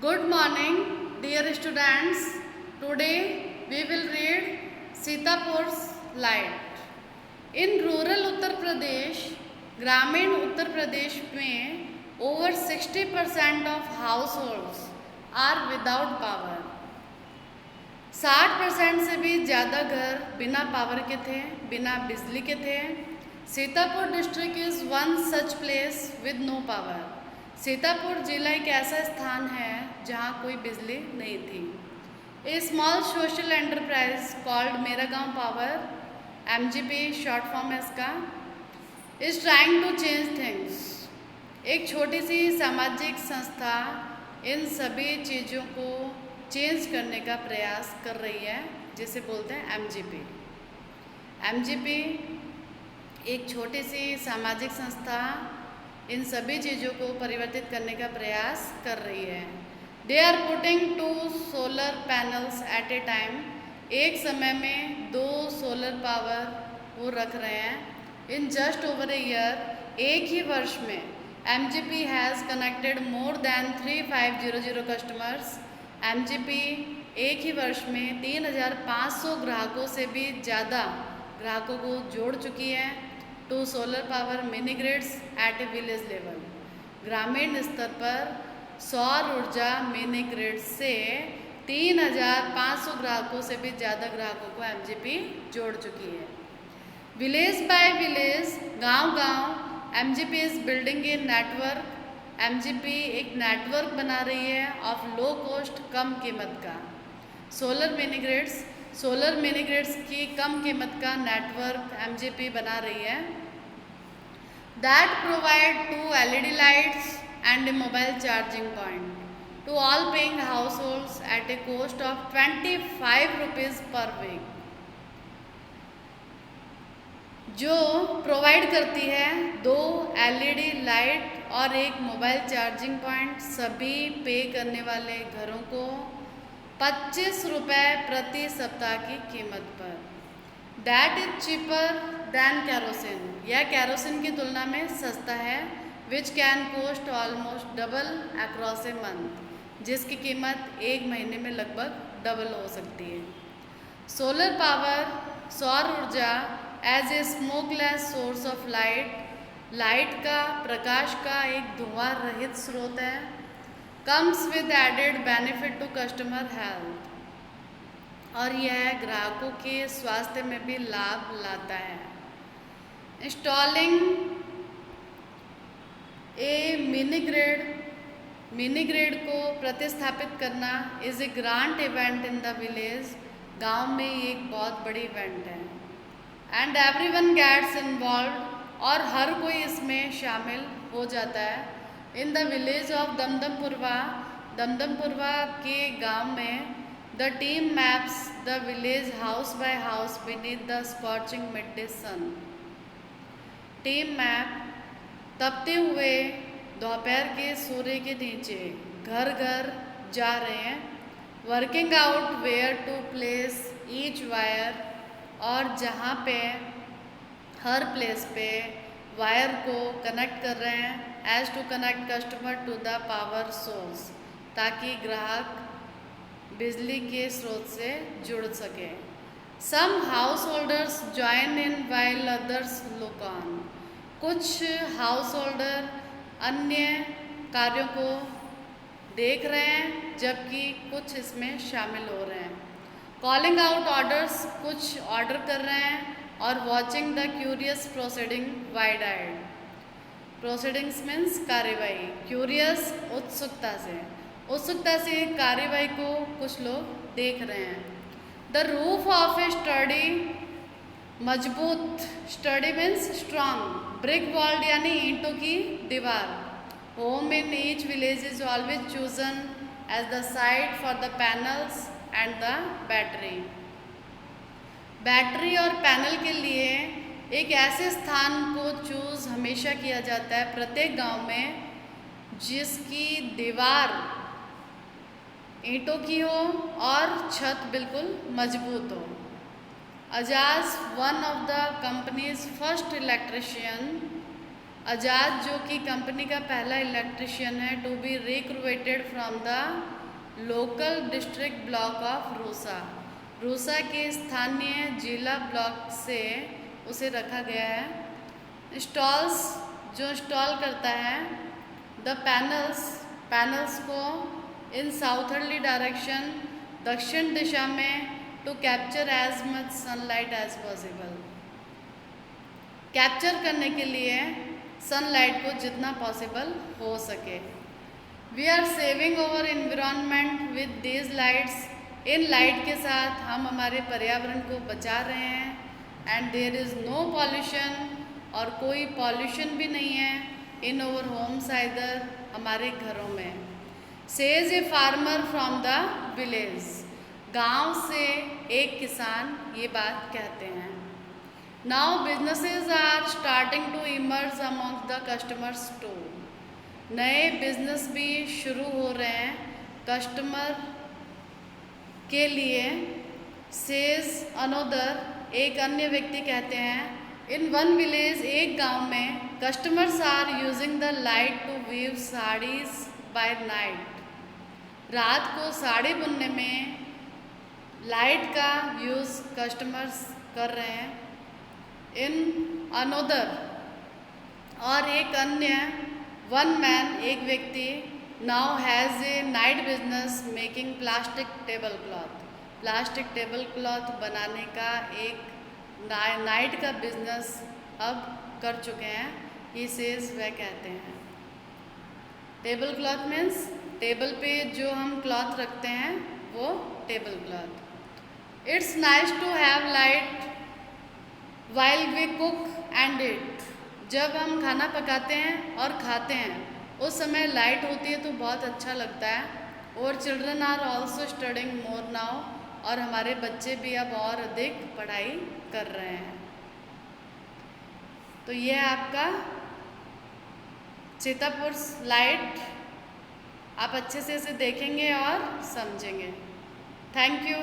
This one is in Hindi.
Good morning, dear students. Today we will read Sitapur's Light. In rural Uttar Pradesh, ग्रामीण उत्तर प्रदेश में over 60% of households are without power. 60% से भी ज़्यादा घर बिना पावर के थे, बिना बिजली के थे. Sitapur district is one such place with no power. Sitapur जिला एक ऐसा स्थान है जहाँ कोई बिजली नहीं थी. A small social enterprise called Mera Gaon power, MGP short form है इसका, is trying to change things. एक छोटी सी सामाजिक संस्था इन सभी चीज़ों को चेंज करने का प्रयास कर रही है, जिसे बोलते हैं MGP. MGP एक छोटी सी सामाजिक संस्था इन सभी चीज़ों को परिवर्तित करने का प्रयास कर रही है. They are putting 2 solar panels at a time. एक समय में 2 सोलर पावर वो रख रहे हैं. In just over a year, एक ही वर्ष में MGP has connected more than 3500 customers. MGP एक ही वर्ष में 3500 ग्राहकों से भी ज़्यादा ग्राहकों को जोड़ चुकी है. 2 solar power mini grids at a village level. ग्रामीण स्तर पर सौर ऊर्जा मिनी ग्रिड से 3500 ग्राहकों से भी ज़्यादा ग्राहकों को MGP जोड़ चुकी है. विलेज बाय विलेज, गांव-गांव MGP is building a network. MGP एक नेटवर्क बना रही है ऑफ लो कॉस्ट, कम कीमत का. सोलर मिनी ग्रिड्स की कम कीमत का नेटवर्क MGP बना रही है. That provide 2 LED lights and a mobile charging point to all paying households at a cost of 25 rupees per week. जो प्रोवाइड करती है 2 LED लाइट और एक मोबाइल चार्जिंग पॉइंट सभी पे करने वाले घरों को 25 रुपये प्रति सप्ताह की कीमत पर. That is cheaper than kerosene. यह कैरोसिन की तुलना में सस्ता है. Which can cost almost double across a month. जिसकी कीमत एक महीने में लगभग डबल हो सकती है. सोलर पावर, सौर ऊर्जा as a smokeless source of light, light का, प्रकाश का एक धुआं रहित स्रोत है. Comes with added benefit to customer health. और यह ग्राहकों के स्वास्थ्य में भी लाभ लाता है. इंस्टॉलिंग ए मिनी ग्रिड को प्रतिस्थापित करना is a grant event in the village. गांव में ये एक बहुत बड़ी इवेंट है. And everyone gets involve. और हर कोई इसमें शामिल हो जाता है. In the village of Damdampurwa के गांव में the team maps the village house by house beneath the scorching midday sun. Team map तपते हुए दोपहर के सूर्य के नीचे घर घर जा रहे हैं. Working out where to place each wire. और जहाँ पे हर प्लेस पे वायर को कनेक्ट कर रहे हैं as to connect customer to the power source, ताकि ग्राहक बिजली के स्रोत से जुड़ सके. Some householders join in while others look on. कुछ हाउस होल्डर अन्य कार्यों को देख रहे हैं, जबकि कुछ इसमें शामिल हो रहे हैं. कॉलिंग आउट ऑर्डर्स, कुछ ऑर्डर कर रहे हैं. और watching the curious proceeding wide eyed. Proceedings means कार्यवाही. क्यूरियस उत्सुकता से कार्यवाही को कुछ लोग देख रहे हैं. The roof of a sturdy, मजबूत, sturdy means strong, brick walled यानी ईंटों की दीवार. Home in each village is always chosen as the site for the panels and the battery. Battery और पैनल के लिए एक ऐसे स्थान को चूज़ हमेशा किया जाता है प्रत्येक गांव में जिसकी दीवार ईंटों की हो और छत बिल्कुल मजबूत हो. Ajaz, one of the company's first electrician, Azad जो कि कंपनी का पहला इलेक्ट्रिशियन है to be recruited from the local district block of Rusa. Rusa के स्थानीय जिला ब्लॉक से उसे रखा गया है। स्टॉल्स जो इंस्टॉल करता है द पैनल्स को इन साउथर्ली डायरेक्शन दक्षिण दिशा में to capture as much sunlight as possible. Capture करने के लिए सनलाइट को जितना पॉसिबल हो सके। We are saving over environment with these lights. इन लाइट के साथ हम हमारे पर्यावरण को बचा रहे हैं। And there is no pollution, और कोई पॉल्यूशन भी नहीं है इन ओवर होम्स आइदर, हमारे घरों में। Says a farmer from the village. गांव से एक किसान ये बात कहते हैं। Now businesses are starting to emerge among the customers too. नए बिजनेस भी शुरू हो रहे हैं कस्टमर के लिए। सेज अनोदर, एक अन्य व्यक्ति कहते हैं, इन वन विलेज, एक गांव में, customers are using the light to weave saris by night. रात को साड़ी बुनने में लाइट का यूज़ कस्टमर्स कर रहे हैं। इन अनोदर, और एक अन्य, वन मैन, एक व्यक्ति, now has a night business making plastic table cloth. Plastic table cloth बनाने का एक नाइट का बिजनेस अब कर चुके हैं, ये सेज वह कहते हैं। टेबल क्लॉथ मीन्स टेबल पे जो हम क्लॉथ रखते हैं वो table cloth. It's nice to have light while we cook and eat. जब हम खाना पकाते हैं और खाते हैं उस समय लाइट होती है तो बहुत अच्छा लगता है। और children are also studying more now, और हमारे बच्चे भी अब और अधिक पढ़ाई कर रहे हैं। तो यह आपका सीतापुर लाइट, आप अच्छे से इसे देखेंगे और समझेंगे। Thank you.